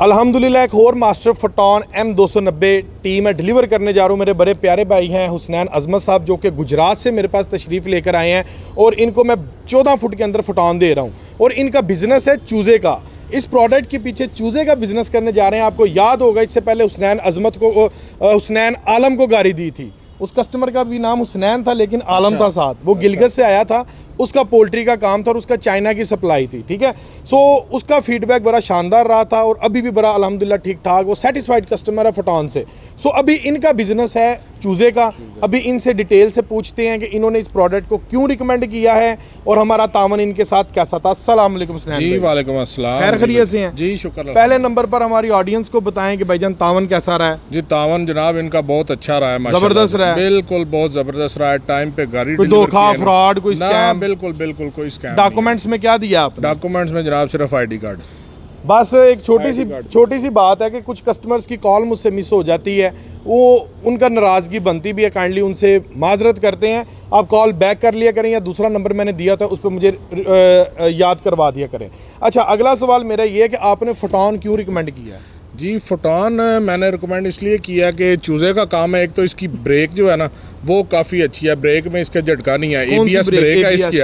अल्हम्दुलिल्लाह एक और मास्टर फोटोन M290 टी मैं डिलीवर करने जा रहा हूँ। मेरे बड़े प्यारे भाई हैं हुसनैन अजमत साहब, जो कि गुजरात से मेरे पास तशरीफ़ लेकर आए हैं और इनको मैं 14 फुट के अंदर फोटोन दे रहा हूँ और इनका बिज़नेस है चूज़े का। इस प्रोडक्ट के पीछे चूज़े का बिज़नेस करने जा रहे हैं। आपको याद होगा इससे पहले हुसनैन आलम को गाड़ी दी थी। उस कस्टमर का भी नाम हुसनैन था लेकिन आलम था साथ, वो गिलगित से आया था। उसका पोल्ट्री का काम था और उसका चाइना की सप्लाई थी, ठीक है। सो उसका फीडबैक बड़ा शानदार रहा था और अभी भी बड़ा अल्हम्दुलिल्लाह ठीक ठाक, वो सेटिस्फाइड कस्टमर है फोटोन से। सो अभी इनका बिजनेस है चूज़े का। अभी इनसे डिटेल से पूछते हैं कि इन्होंने इस प्रोडक्ट को क्यों रिकमेंड किया है और हमारा तावन इनके साथ कैसा था। अस्सलाम वालेकुम हुसनैन जी, वालेकुम अस्सलाम। खैर खैरियत से हैं जी, शुक्र। पहले नंबर पर हमारी ऑडियंस को बताएं कि भाईजान तावन कैसा रहा है। जी, तावन जनाब इनका बहुत अच्छा रहा है, माशाल्लाह। जबरदस्त रहा है, बिल्कुल बहुत जबरदस्त रहा है। टाइम पे गाड़ी कोई धोखा फ्रॉड कोई स्कैम? बिल्कुल बिल्कुल कोई स्कैम। डॉक्यूमेंट्स में क्या दिया आपने? डॉक्यूमेंट्स में जनाब सिर्फ आईडी कार्ड। बस एक छोटी सी बात है कि कुछ कस्टमर्स की कॉल मुझसे मिस हो जाती है, वो उनका नाराज़गी बनती भी है। काइंडली उनसे माजरत करते हैं। आप कॉल बैक कर लिया करें या दूसरा नंबर मैंने दिया था उस पर मुझे याद करवा दिया करें। अच्छा, अगला सवाल मेरा ये है कि आपने फोटोन क्यों रिकमेंड किया है? जी, फोटोन मैंने रिकमेंड इसलिए किया कि चूज़े का काम है। एक तो इसकी ब्रेक जो है ना वो काफ़ी अच्छी है, ब्रेक में इसका झटका नहीं है। ABS ब्रेक है इसकी,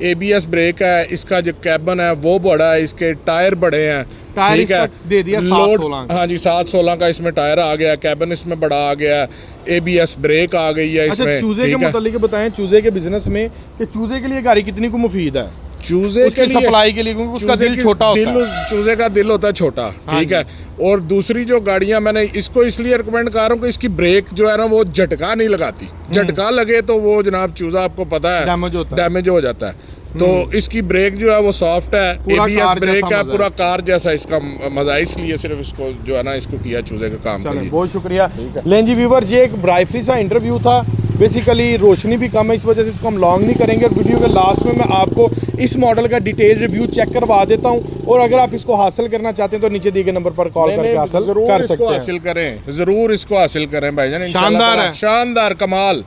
ABS ब्रेक है। इसका जो कैबन है वो बड़ा है, इसके टायर बड़े हैं, ठीक है। दे दिया लोड, हाँ जी, 716 का इसमें टायर आ गया, कैबन इसमें बड़ा आ गया, ABS ब्रेक आ गई है इसमें। चूज़े के मुतालिक बताएं, चूज़े के बिजनेस में कि चूज़े के लिए गाड़ी कितनी को मुफीद है? चूज़े के लिए सप्लाई के लिए, क्योंकि उसका दिल छोटा होता है। चूज़े का दिल होता है छोटा, ठीक है। और दूसरी जो गाड़ियां मैंने इसको इसलिए रिकमेंड कर रहा हूँ कि इसकी ब्रेक जो है ना वो झटका नहीं लगाती। झटका लगे तो वो जनाब चूज़ा आपको पता है डैमेज हो जाता है। तो इसकी ब्रेक जो है वो सॉफ्ट है, ABS ब्रेक है, पूरा कार जैसा इसका मजा है। इसलिए सिर्फ इसको जो है ना इसको किया चूज़े का काम के लिए। बहुत शुक्रिया। लें जी व्यूअर्स, ये एक ब्राइफली सा इंटरव्यू था। बेसिकली रोशनी भी कम है, इस वजह से इसको हम लॉन्ग नहीं करेंगे और वीडियो के लास्ट में मैं आपको इस मॉडल का डिटेल रिव्यू चेक करवा देता हूं। और अगर आप इसको हासिल करना चाहते हैं तो नीचे दिए गए नंबर पर कॉल करके हासिल कर सकते हैं। हासिल करें, जरूर इसको हासिल करें भाईजान। शानदार है, शानदार, कमाल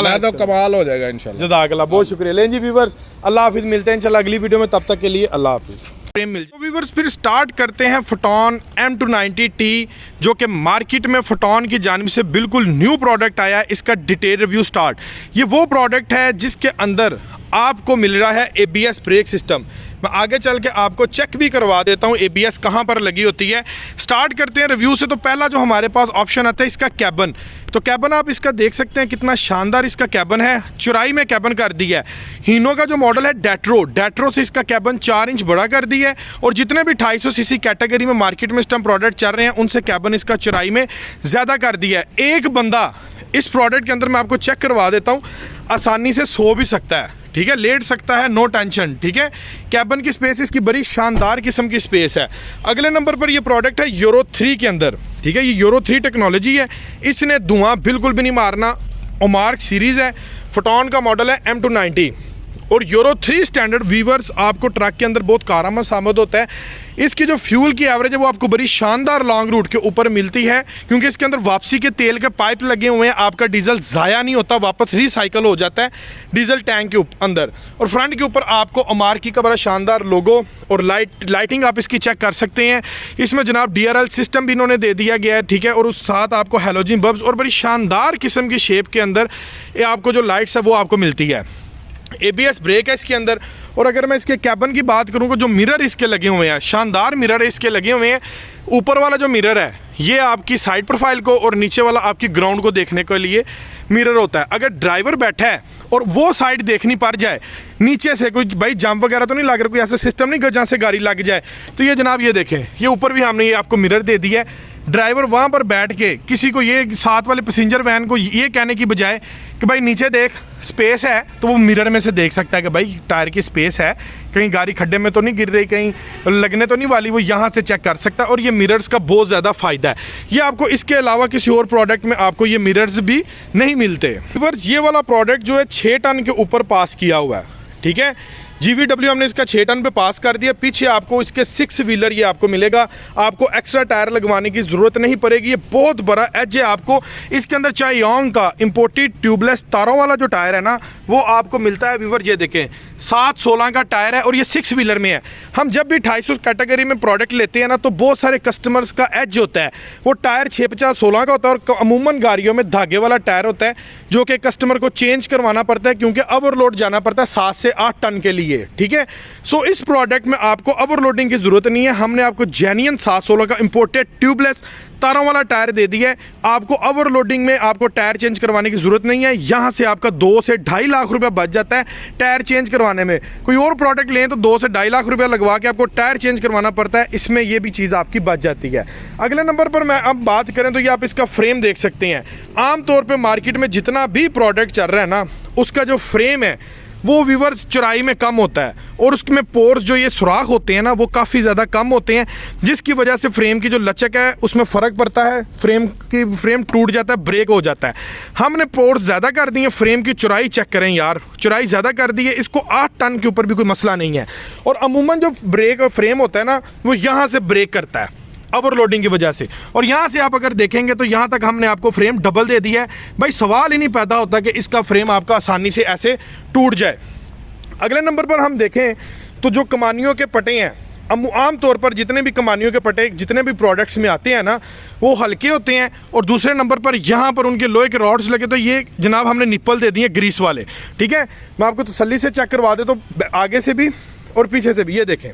है तो कमाल हो जाएगा इंशाल्लाह। जज़ाकल्लाह, बहुत शुक्रिया। लें जी व्यूअर्स, अल्लाह हाफिज़, मिलते हैं इंशाल्लाह अगली वीडियो में। तब तक के लिए अल्लाह हाफिज़। व्यूअर्स, फिर स्टार्ट करते हैं फोटोन M290T, जो कि मार्केट में फोटोन की जानिब से बिल्कुल न्यू प्रोडक्ट आया है। इसका डिटेल रिव्यू स्टार्ट। ये वो प्रोडक्ट है जिसके अंदर आपको मिल रहा है ABS ब्रेक सिस्टम। मैं आगे चल के आपको चेक भी करवा देता हूँ ABS कहाँ पर लगी होती है। स्टार्ट करते हैं रिव्यू से। तो पहला जो हमारे पास ऑप्शन आता है इसका कैबन। तो कैबन आप इसका देख सकते हैं, कितना शानदार इसका कैबन है। चौड़ाई में कैबन कर दी है। हीनो का जो मॉडल है डेट्रो से इसका कैबन 4 इंच बड़ा कर दी है। और जितने भी 250 सीसी कैटेगरी में मार्केट में इस टाइम प्रोडक्ट चल रहे हैं उनसे कैबन इसका चौड़ाई में ज़्यादा कर दिया है। एक बंदा इस प्रोडक्ट के अंदर, मैं आपको चेक करवा देता हूँ, आसानी से सो भी सकता है, ठीक है, लेट सकता है, नो टेंशन, ठीक है। कैबन की स्पेस इसकी बड़ी शानदार किस्म की स्पेस है। अगले नंबर पर ये प्रोडक्ट है यूरो 3 के अंदर, ठीक है। ये यूरो 3 टेक्नोलॉजी है, इसने धुआं बिल्कुल भी नहीं मारना। ओमार्क सीरीज़ है, फोटोन का मॉडल है M290 और यूरो 3 स्टैंडर्ड। वीवर्स, आपको ट्रक के अंदर बहुत कारआमद साबित होता है। इसकी जो फ्यूल की एवरेज है वो आपको बड़ी शानदार लॉन्ग रूट के ऊपर मिलती है, क्योंकि इसके अंदर वापसी के तेल के पाइप लगे हुए हैं। आपका डीजल ज़ाया नहीं होता, वापस रिसाइकल हो जाता है डीजल टैंक के अंदर। और फ्रंट के ऊपर आपको ओमार्की का बड़ा शानदार लोगो और लाइटिंग आप इसकी चेक कर सकते हैं। इसमें जनाब DRL सिस्टम भी इन्होंने दे दिया गया है, ठीक है। और उस साथ आपको हैलोजन बल्ब्स और बड़ी शानदार किस्म की शेप के अंदर ये आपको जो लाइट्स है वो आपको मिलती है। ABS ब्रेक है इसके अंदर। और अगर मैं इसके कैबन की बात करूँ तो जो मिरर इसके लगे हुए हैं, शानदार मिरर इसके लगे हुए हैं। ऊपर वाला जो मिरर है ये आपकी साइड प्रोफाइल को और नीचे वाला आपकी ग्राउंड को देखने के लिए मिरर होता है। अगर ड्राइवर बैठा है और वो साइड देखनी पड़ जाए, नीचे से कोई भाई जंप वगैरह तो नहीं लग रहा, कोई ऐसा सिस्टम नहीं जहाँ से गाड़ी लग जाए, तो ये जनाब ये देखें, ये ऊपर भी हमने ये आपको मिरर दे दिया है। ड्राइवर वहाँ पर बैठ के किसी को ये साथ वाले पैसेंजर वैन को ये कहने की बजाय कि भाई नीचे देख स्पेस है, तो वो मिरर में से देख सकता है कि भाई टायर की स्पेस है, कहीं गाड़ी खड्डे में तो नहीं गिर रही, कहीं लगने तो नहीं वाली, वो यहाँ से चेक कर सकता है। और ये मिरर्स का बहुत ज़्यादा फ़ायदा है। ये आपको इसके अलावा किसी और प्रोडक्ट में आपको ये मिरर्स भी नहीं मिलते। ये वाला प्रोडक्ट जो है 6 टन के ऊपर पास किया हुआ है, ठीक है। GVW हमने इसका 6 टन पे पास कर दिया। पीछे आपको इसके 6 व्हीलर ये आपको मिलेगा, आपको एक्स्ट्रा टायर लगवाने की ज़रूरत नहीं पड़ेगी। ये बहुत बड़ा एज है आपको। इसके अंदर चायोंग का इम्पोर्टेड ट्यूबलेस तारों वाला जो टायर है ना, वो आपको मिलता है व्यूवर। ये देखें 7/16 का टायर है और ये 6 व्हीलर में है। हम जब भी 250 कैटेगरी में प्रोडक्ट लेते हैं ना, तो बहुत सारे कस्टमर्स का एज होता है वो टायर 650/16 का होता है, और अमूमन गाड़ियों में धागे वाला टायर होता है जो कि कस्टमर को चेंज करवाना पड़ता है, क्योंकि ओवरलोड जाना पड़ता है 7 से 8 टन के लिए, ठीक है। सो इस प्रोडक्ट में आपको ओवरलोडिंग की ज़रूरत नहीं है। हमने आपको जेन्युइन 7/16 का इम्पोर्टेड ट्यूबलेस तारों वाला टायर दे दिया है। आपको ओवरलोडिंग में आपको टायर चेंज करवाने की ज़रूरत नहीं है। यहाँ से आपका 2 से 2.5 लाख रुपया बच जाता है टायर चेंज करवाने में। कोई और प्रोडक्ट लें तो 2 से 2.5 लाख रुपया लगवा के आपको टायर चेंज करवाना पड़ता है, इसमें ये भी चीज़ आपकी बच जाती है। अगले नंबर पर मैं अब बात करें तो ये आप इसका फ्रेम देख सकते हैं। आमतौर पर मार्केट में जितना भी प्रोडक्ट चल रहा है ना, उसका जो फ्रेम है वो व्यूअर्स चौड़ाई में कम होता है, और उसमें पोर्स जो ये सुराख होते हैं ना, वो काफ़ी ज़्यादा कम होते हैं, जिसकी वजह से फ्रेम की जो लचक है उसमें फ़र्क पड़ता है। फ्रेम टूट जाता है, ब्रेक हो जाता है। हमने पोर्स ज़्यादा कर दिए। फ्रेम की चौड़ाई चेक करें यार, चौड़ाई ज़्यादा कर दी है। इसको 8 टन के ऊपर भी कोई मसला नहीं है। और अमूमन जो ब्रेक फ्रेम होता है ना, वो यहाँ से ब्रेक करता है ओवरलोडिंग की वजह से। और यहाँ से आप अगर देखेंगे तो यहाँ तक हमने आपको फ्रेम डबल दे दिया है। भाई सवाल ही नहीं पैदा होता कि इसका फ्रेम आपका आसानी से ऐसे टूट जाए। अगले नंबर पर हम देखें तो जो कमानियों के पटे हैं, आम तौर पर जितने भी कमानियों के पटे जितने भी प्रोडक्ट्स में आते हैं ना, वो हल्के होते हैं। और दूसरे नंबर पर यहाँ पर उनके लोहे के रॉड्स लगे, तो ये जनाब हमने निप्पल दे दिए ग्रीस वाले, ठीक है। मैं आपको तसल्ली से चेक करवा दे तो आगे से भी और पीछे से भी। ये देखें,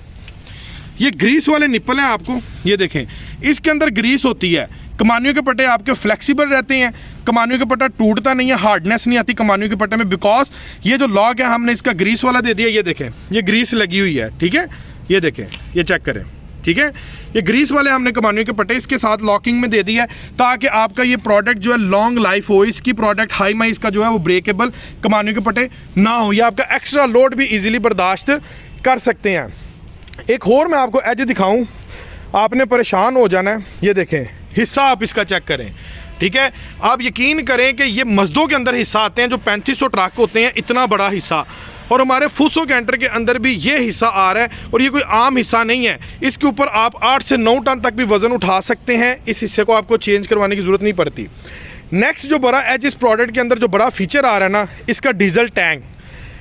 ये ग्रीस वाले निप्पल हैं आपको, ये देखें इसके अंदर ग्रीस होती है। कमानियों के पट्टे आपके फ्लेक्सिबल रहते हैं, कमानियों का पट्टा टूटता नहीं है, हार्डनेस नहीं आती कमानियों के पट्टे में, बिकॉज ये जो लॉक है हमने इसका ग्रीस वाला दे दिया। ये देखें, ये ग्रीस लगी हुई है, ठीक है। ये देखें, ये चेक करें, ठीक है। ये ग्रीस वाले हमने कमानियों के पट्टे इसके साथ लॉकिंग में दे दिया है, ताकि आपका ये प्रोडक्ट जो है लॉन्ग लाइफ हो। इसकी प्रोडक्ट हाई माइस का जो है वो ब्रेकेबल कमानियों के पट्टे ना हो, या आपका एक्स्ट्रा लोड भी इजीली बर्दाश्त कर सकते हैं। एक और मैं आपको एज दिखाऊं, आपने परेशान हो जाना है। ये देखें, हिस्सा आप इसका चेक करें, ठीक है। आप यकीन करें कि ये मजदों के अंदर हिस्सा आते हैं जो 3500 ट्रक होते हैं, इतना बड़ा हिस्सा। और हमारे फूसो कैंटर के अंदर भी ये हिस्सा आ रहा है, और ये कोई आम हिस्सा नहीं है। इसके ऊपर आप 8 से 9 टन तक भी वज़न उठा सकते हैं। इस हिस्से को आपको चेंज करवाने की ज़रूरत नहीं पड़ती। नेक्स्ट जो बड़ा एज इस प्रोडक्ट के अंदर जो बड़ा फीचर आ रहा है ना, इसका डीजल टैंक।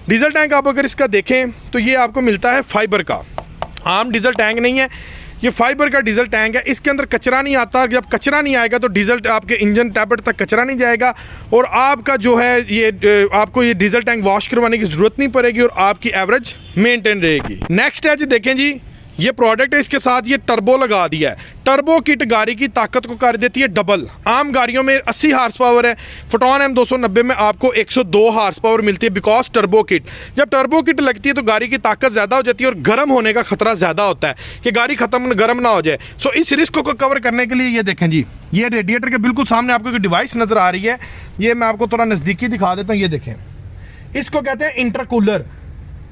डीजल टैंक आप अगर इसका देखें तो ये आपको मिलता है फाइबर का, आम डीजल टैंक नहीं है, ये फाइबर का डीजल टैंक है। इसके अंदर कचरा नहीं आता। जब कचरा नहीं आएगा तो डीजल आपके इंजन टैबलेट तक कचरा नहीं जाएगा, और आपका जो है ये आपको ये डीजल टैंक वॉश करवाने की ज़रूरत नहीं पड़ेगी, और आपकी एवरेज मेंटेन रहेगी। नेक्स्ट है जी, देखें जी, ये प्रोडक्ट है, इसके साथ ये टर्बो लगा दिया है। टर्बो किट गाड़ी की ताकत को कर देती है डबल। आम गाड़ियों में 80 हार्स पावर है, फोटोन M290 में आपको 102 हार्स पावर मिलती है, बिकॉज टर्बो किट। जब टर्बो किट लगती है तो गाड़ी की ताकत ज़्यादा हो जाती है, और गर्म होने का खतरा ज़्यादा होता है कि गाड़ी गर्म ना हो जाए। सो इस रिस्क को कवर करने के लिए ये देखें जी, ये रेडिएटर के बिल्कुल सामने आपको एक डिवाइस नज़र आ रही है। ये मैं आपको थोड़ा नज़दीकी दिखा देता हूँ। ये देखें, इसको कहते हैं इंटरकूलर,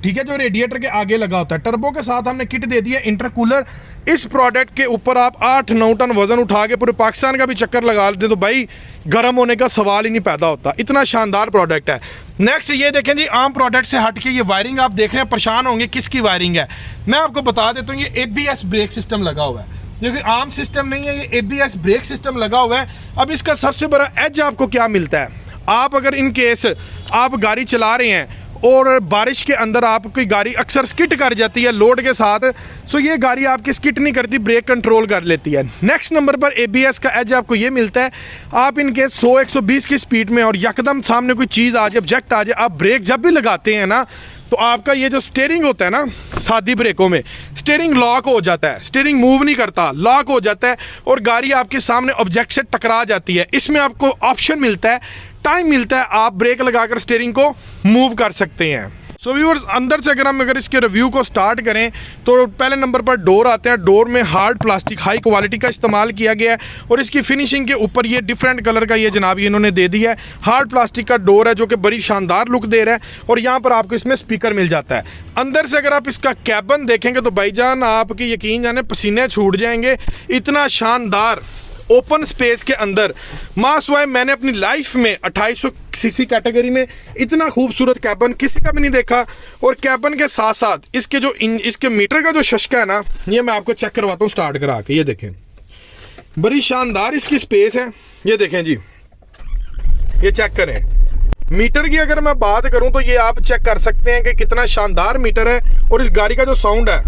ठीक है, जो रेडिएटर के आगे लगा होता है। टर्बो के साथ हमने किट दे दी है इंटरकूलर। इस प्रोडक्ट के ऊपर आप 8-9 टन वजन उठा के पूरे पाकिस्तान का भी चक्कर लगा लेते तो भाई गर्म होने का सवाल ही नहीं पैदा होता। इतना शानदार प्रोडक्ट है। नेक्स्ट ये देखें जी, आम प्रोडक्ट से हट के ये वायरिंग आप देख रहे हैं, परेशान होंगे किसकी वायरिंग है। मैं आपको बता देता हूँ, ये ABS ब्रेक सिस्टम लगा हुआ है, जो कि आम सिस्टम नहीं है, ये ABS ब्रेक सिस्टम लगा हुआ है। अब इसका सबसे बड़ा एज आपको क्या मिलता है, आप अगर इन केस आप गाड़ी चला रहे हैं और बारिश के अंदर आपकी गाड़ी अक्सर स्किट कर जाती है लोड के साथ, सो ये गाड़ी आपकी स्किट नहीं करती, ब्रेक कंट्रोल कर लेती है। नेक्स्ट नंबर पर ABS का एज आपको ये मिलता है, आप इनके 100-120 की स्पीड में और यकदम सामने कोई चीज़ आ जाए, ऑब्जेक्ट आ जाए, आप ब्रेक जब भी लगाते हैं ना, तो आपका ये जो स्टीयरिंग होता है ना, सादी ब्रेकों में स्टीयरिंग लॉक हो जाता है, स्टीयरिंग मूव नहीं करता, लॉक हो जाता है, और गाड़ी आपके सामने ऑब्जेक्ट से टकरा जाती है। इसमें आपको ऑप्शन मिलता है, टाइम मिलता है, आप ब्रेक लगाकर स्टीयरिंग को मूव कर सकते हैं। सो व्यूअर्स, अंदर से अगर इसके रिव्यू को स्टार्ट करें तो पहले नंबर पर डोर आते हैं। डोर में हार्ड प्लास्टिक हाई क्वालिटी का इस्तेमाल किया गया है, और इसकी फिनिशिंग के ऊपर ये डिफरेंट कलर का ये जनाब ये इन्होंने दे दिया है। हार्ड प्लास्टिक का डोर है जो कि बड़ी शानदार लुक दे रहा है, और यहाँ पर आपको इसमें स्पीकर मिल जाता है। अंदर से अगर आप इसका कैबिन देखेंगे तो भाईजान आपकी यकीन जाने पसीने छूट जाएंगे, इतना शानदार ओपन स्पेस के अंदर मासवाए मैंने अपनी लाइफ में 2800 सीसी कैटेगरी में इतना खूबसूरत कैबन किसी का भी नहीं देखा। और कैबन के साथ साथ इसके जो इसके मीटर का जो शशका है ना, ये मैं आपको चेक करवाता हूँ स्टार्ट करा के। ये देखें, बड़ी शानदार इसकी स्पेस है। ये देखें जी, ये चेक करें। मीटर की अगर मैं बात करूं तो ये आप चेक कर सकते हैं कि कितना शानदार मीटर है। और इस गाड़ी का जो साउंड है,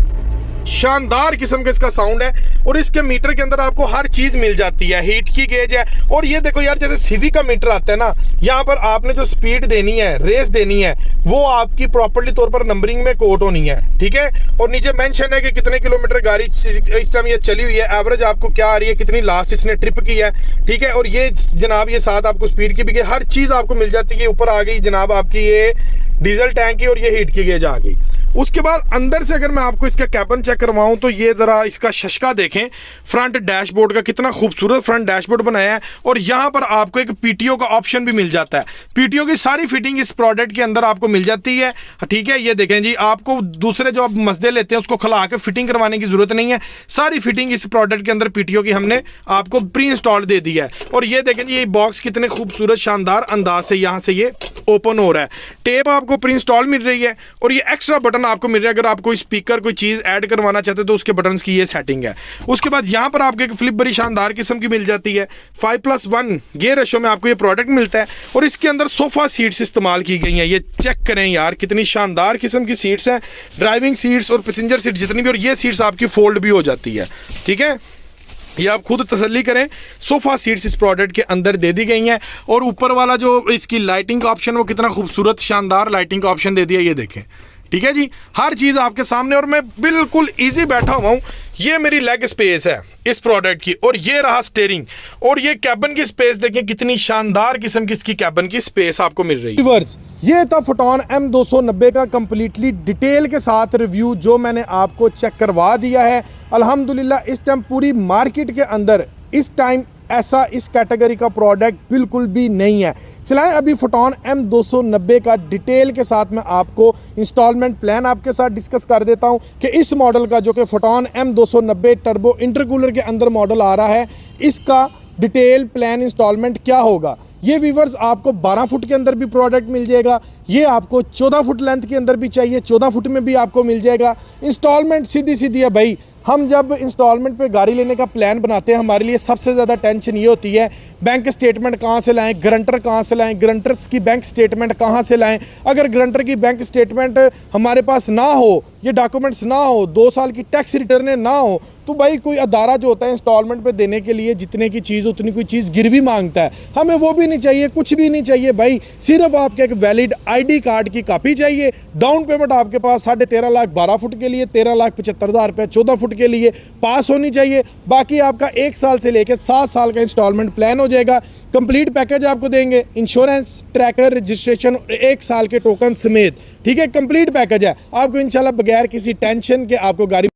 शानदार किस्म का इसका साउंड है। और इसके मीटर के अंदर आपको हर चीज मिल जाती है, हीट की गेज है। और ये देखो यार, जैसे सीवी का मीटर आता है ना, यहाँ पर आपने जो स्पीड देनी है, रेस देनी है, वो आपकी प्रॉपर्ली तौर पर नंबरिंग में कोट होनी है, ठीक है। और नीचे मेंशन है कि कितने किलोमीटर गाड़ी इस टाइम ये चली हुई है, एवरेज आपको क्या आ रही है, कितनी लास्ट इसने ट्रिप की है, ठीक है। और ये जनाब ये साथ आपको स्पीड की भी हर चीज आपको मिल जाती है। ऊपर आ गई जनाब आपकी ये डीजल टैंक की और ये हीट की गेज आ गई। उसके बाद अंदर से अगर मैं आपको इसका कैबिन चेक करवाऊं तो ये जरा इसका शशका देखें। फ्रंट डैशबोर्ड का कितना खूबसूरत फ्रंट डैशबोर्ड बनाया है। और यहाँ पर आपको एक पीटीओ का ऑप्शन भी मिल जाता है। पीटीओ की सारी फिटिंग इस प्रोडक्ट के अंदर आपको मिल जाती है, ठीक है। ये देखें जी, आपको दूसरे जो आप मसदे लेते हैं उसको खला के फिटिंग करवाने की जरूरत नहीं है। सारी फिटिंग इस प्रोडक्ट के अंदर पीटीओ की हमने आपको प्री इंस्टॉल दे दी है। और ये देखें जी, ये बॉक्स कितने खूबसूरत शानदार अंदाज से यहाँ से ये ओपन हो रहा है। टेप आपको प्री इंस्टॉल मिल रही है। और ये एक्स्ट्रा बटन आपको मिल रहा है, अगर आप कोई स्पीकर कोई चीज ऐड करवाना चाहते हो तो उसके बटन्स की ये सेटिंग है। उसके बाद यहाँ पर आपको एक फ्लिप बड़ी शानदार किस्म की मिल जाती है। 5+1 गियर रेशो में आपको ये प्रोडक्ट मिलता है। और इसके अंदर सोफा सीट्स इस्तेमाल की गई हैं। ये चेक करें यार, कितनी शानदार किस्म की सीट्स हैं, ड्राइविंग सीट्स और पैसेंजर सीट जितनी भी। और ये सीट्स आपकी फोल्ड भी हो जाती है, ठीक है। ये आप खुद तसल्ली करें, सोफा सीट्स इस प्रोडक्ट के अंदर दे दी गई हैं। और ऊपर वाला जो इसकी लाइटिंग का ऑप्शन, वो कितना खूबसूरत शानदार लाइटिंग का ऑप्शन दे दिया, ये देखें, ठीक है जी। हर चीज़ आपके सामने। और मैं बिल्कुल इजी बैठा हुआ हूँ। ये मेरी लेग स्पेस है इस प्रोडक्ट की। और ये रहा स्टीयरिंग। और ये कैबिन की स्पेस देखें, कितनी शानदार किस्म की इसकी कैबिन की स्पेस आपको मिल रही है। ये था फोटॉन M290 का कंप्लीटली डिटेल के साथ रिव्यू जो मैंने आपको चेक करवा दिया है। अल्हम्दुलिल्लाह इस टाइम पूरी मार्केट के अंदर इस टाइम ऐसा इस कैटेगरी का प्रोडक्ट बिल्कुल भी नहीं है। चलाएं अभी फोटॉन M290 का डिटेल के साथ मैं आपको इंस्टॉलमेंट प्लान आपके साथ डिस्कस कर देता हूं कि इस मॉडल का जो कि फोटॉन M290 टर्बो इंटरकूलर के अंदर मॉडल आ रहा है, इसका डिटेल प्लान इंस्टॉलमेंट क्या होगा। ये व्यूअर्स आपको 12 फुट के अंदर भी प्रोडक्ट मिल जाएगा, ये आपको 14 फुट लेंथ के अंदर भी चाहिए 14 फुट में भी आपको मिल जाएगा। इंस्टॉलमेंट सीधी सीधी है भाई। हम जब इंस्टॉलमेंट पे गाड़ी लेने का प्लान बनाते हैं, हमारे लिए सबसे ज़्यादा टेंशन ये होती है बैंक स्टेटमेंट कहाँ से लाएं, गारंटर कहाँ से लाएं, गारंटर्स की बैंक स्टेटमेंट कहाँ से लाएं। अगर गारंटर की बैंक स्टेटमेंट हमारे पास ना हो, ये डॉक्यूमेंट्स ना हो, 2 साल की टैक्स रिटर्न ना हो, तो भाई कोई अदारा जो होता है इंस्टॉलमेंट पे देने के लिए जितने की चीज़ उतनी कोई चीज़ गिरवी मांगता है। हमें वो भी नहीं चाहिए, कुछ भी नहीं चाहिए भाई। सिर्फ आपके एक वैलिड ID कार्ड की कॉपी चाहिए। डाउन पेमेंट आपके पास 13.5 लाख 12 फुट के लिए, 13,75,000 रुपये 14 फुट के लिए पास होनी चाहिए। बाकी आपका 1 साल से लेकर 7 साल का इंस्टॉलमेंट प्लान हो जाएगा। कंप्लीट पैकेज आपको देंगे, इंश्योरेंस, ट्रैकर, रजिस्ट्रेशन और 1 साल के टोकन समेत, ठीक है। कंप्लीट पैकेज है आपको इंशाल्लाह बगैर किसी टेंशन के आपको गाड़ी